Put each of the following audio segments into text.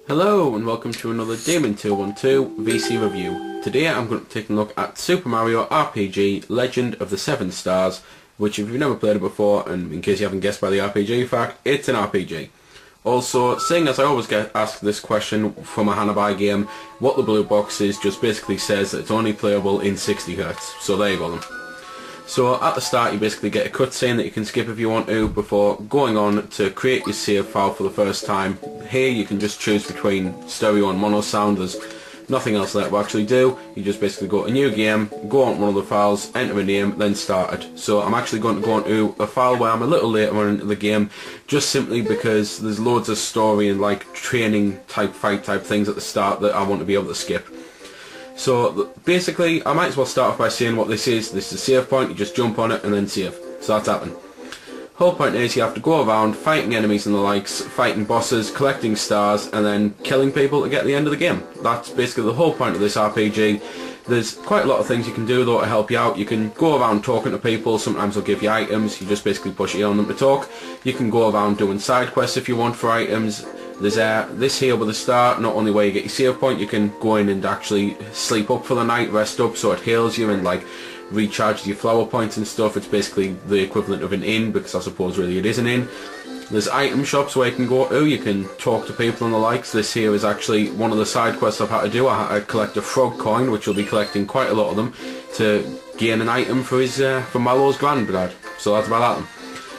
Hello and welcome to another Damon 212 VC review. Today I'm going to take a look at Super Mario RPG Legend of the Seven Stars, which if you've never played it before, and in case you haven't guessed by the RPG fact, it's an RPG. Also, seeing as I always get asked this question from a Hanabi game, what the blue box is just basically says that it's only playable in 60Hz, so there you go then. So at the start you basically get a cutscene that you can skip if you want to before going on to create your save file for the first time. Here you can just choose between stereo and mono sound. There's nothing else that will actually do. You just basically go to new game, go on one of the files, enter a name, then start it. So I'm actually going to go into a file where I'm a little later on into the game, just simply because there's loads of story and like training type fight type things at the start that I want to be able to skip. So basically I might as well start off by saying what this is. This is a save point, you just jump on it and then save. So that's happening. Whole point is you have to go around fighting enemies and the likes, fighting bosses, collecting stars and then killing people to get to the end of the game. That's basically the whole point of this RPG. There's quite a lot of things you can do though to help you out. You can go around talking to people, sometimes they'll give you items, you just basically push E on them to talk. You can go around doing side quests if you want for items. There's this here with the start, not only where you get your save point, you can go in and actually sleep up for the night, rest up, so it heals you and like recharges your flower points and stuff. It's basically the equivalent of an inn, because I suppose really it is an inn. There's item shops where you can go to, you can talk to people and the likes. This here is actually one of the side quests I've had to do. I had to collect a frog coin, which will be collecting quite a lot of them, to gain an item for for Mallow's granddad. So that's about that then.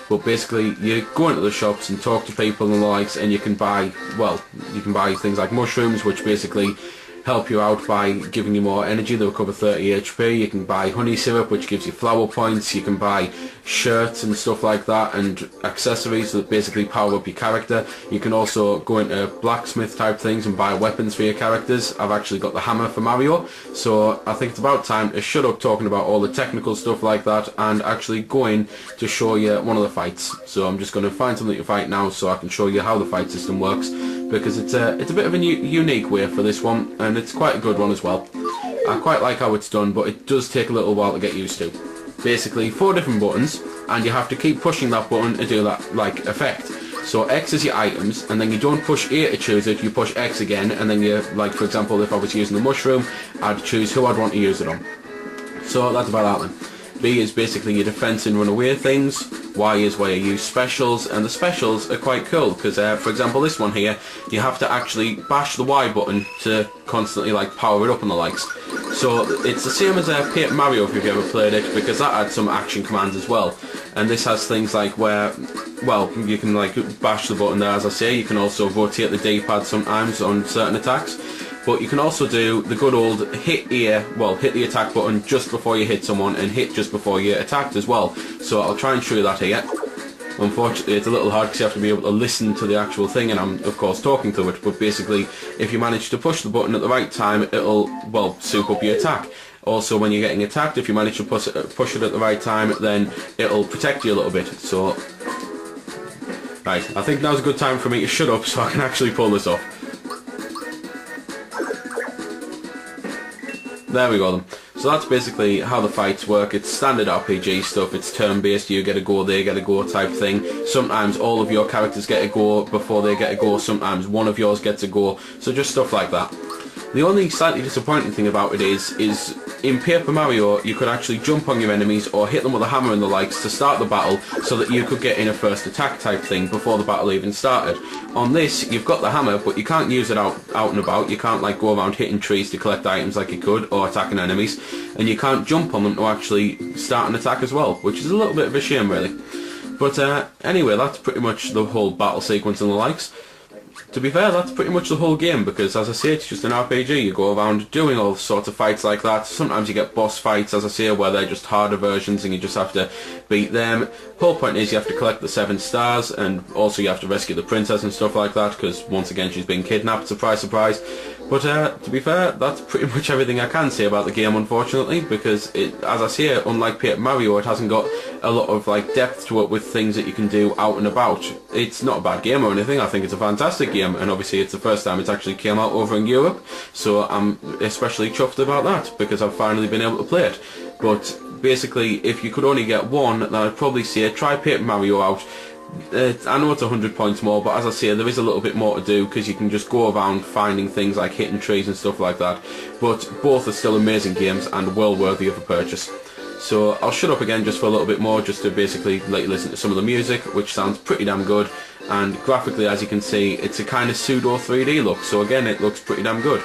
But basically you go into the shops and talk to people and the likes, and you can buy, well, you can buy things like mushrooms, which basically help you out by giving you more energy. They recover 30 HP. You can buy honey syrup, which gives you flower points. You can buy shirts and stuff like that, and accessories that basically power up your character. You can also go into blacksmith type things and buy weapons for your characters. I've actually got the hammer for Mario, so I think it's about time to shut up talking about all the technical stuff like that and actually go in to show you one of the fights. So I'm just going to find something to fight now so I can show you how the fight system works, because it's a bit of a unique way for this one, and it's quite a good one as well. I quite like how it's done, but it does take a little while to get used to. Basically 4 different buttons, and you have to keep pushing that button to do that like effect. So X is your items, and then you don't push A to choose it, you push X again, and then you, like for example if I was using the mushroom, I'd choose who I'd want to use it on. So that's about that then. B is basically your defense and run away things. Y is where you use specials, and the specials are quite cool because for example this one here, you have to actually bash the Y button to constantly like power it up and the likes. So it's the same as Paper Mario if you've ever played it, because that had some action commands as well. And this has things like where, well, you can like bash the button there as I say. You can also rotate the D-pad sometimes on certain attacks. But you can also do the good old hit A, well, hit the attack button just before you hit someone, and hit just before you're attacked as well. So I'll try and show you that here. Unfortunately it's a little hard because you have to be able to listen to the actual thing, and I'm of course talking to it, but basically if you manage to push the button at the right time, it'll, well, soup up your attack. Also when you're getting attacked, if you manage to push it at the right time, then it'll protect you a little bit. So, right, I think now's a good time for me to shut up so I can actually pull this off. There we go then. So that's basically how the fights work. It's standard RPG stuff. It's turn-based. You get a go, they get a go type thing. Sometimes all of your characters get a go before they get a go. Sometimes one of yours gets a go. So just stuff like that. The only slightly disappointing thing about it is in Paper Mario you could actually jump on your enemies or hit them with a hammer and the likes to start the battle, so that you could get in a first attack type thing before the battle even started. On this you've got the hammer, but you can't use it out and about. You can't like go around hitting trees to collect items like you could, or attacking enemies, and you can't jump on them to actually start an attack as well, which is a little bit of a shame really. But anyway, that's pretty much the whole battle sequence and the likes. To be fair, that's pretty much the whole game, because as I say, it's just an RPG. You go around doing all sorts of fights like that. Sometimes you get boss fights, as I say, where they're just harder versions and you just have to beat them. The whole point is you have to collect the 7 stars, and also you have to rescue the princess and stuff like that, because once again she's been kidnapped, surprise surprise. But to be fair, that's pretty much everything I can say about the game, unfortunately, because it, as I say, unlike Paper Mario, it hasn't got a lot of like depth to it with things that you can do out and about. It's not a bad game or anything. I think it's a fantastic game, and obviously it's the first time it's actually came out over in Europe, so I'm especially chuffed about that, because I've finally been able to play it. But basically, if you could only get one, then I'd probably say try Paper Mario out. I know it's 100 points more, but as I say, there is a little bit more to do because you can just go around finding things like hitting trees and stuff like that. But both are still amazing games and well worthy of a purchase. So I'll shut up again just for a little bit more, just to basically let you listen to some of the music, which sounds pretty damn good. And graphically, as you can see, it's a kind of pseudo 3D look, so again, it looks pretty damn good.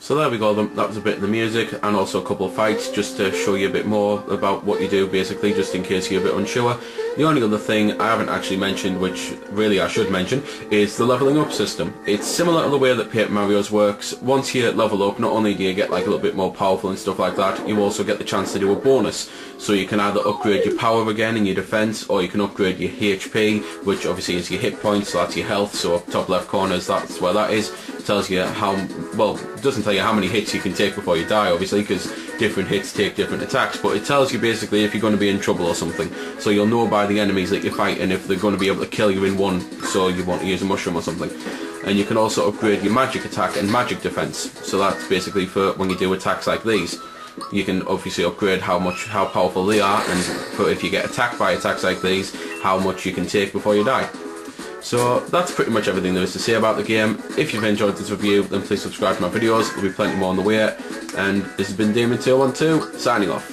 So there we go, that was a bit of the music and also a couple of fights just to show you a bit more about what you do basically, just in case you're a bit unsure. The only other thing I haven't actually mentioned, which really I should mention, is the leveling up system. It's similar to the way that Paper Mario's works. Once you level up, not only do you get like a little bit more powerful and stuff like that, you also get the chance to do a bonus. So you can either upgrade your power again and your defense, or you can upgrade your HP, which obviously is your hit points, so that's your health. So top left corners, that's where that is. It tells you how, well, it doesn't tell you how many hits you can take before you die, obviously, because different hits take different attacks, but it tells you basically if you're going to be in trouble or something. So you'll know by the enemies that you're fighting if they're going to be able to kill you in one, so you want to use a mushroom or something. And you can also upgrade your magic attack and magic defense. So that's basically for when you do attacks like these. You can obviously upgrade how powerful they are, and for if you get attacked by attacks like these, how much you can take before you die. So that's pretty much everything there is to say about the game. If you've enjoyed this review, then please subscribe to my videos. There'll be plenty more on the way. And this has been Demon212, signing off.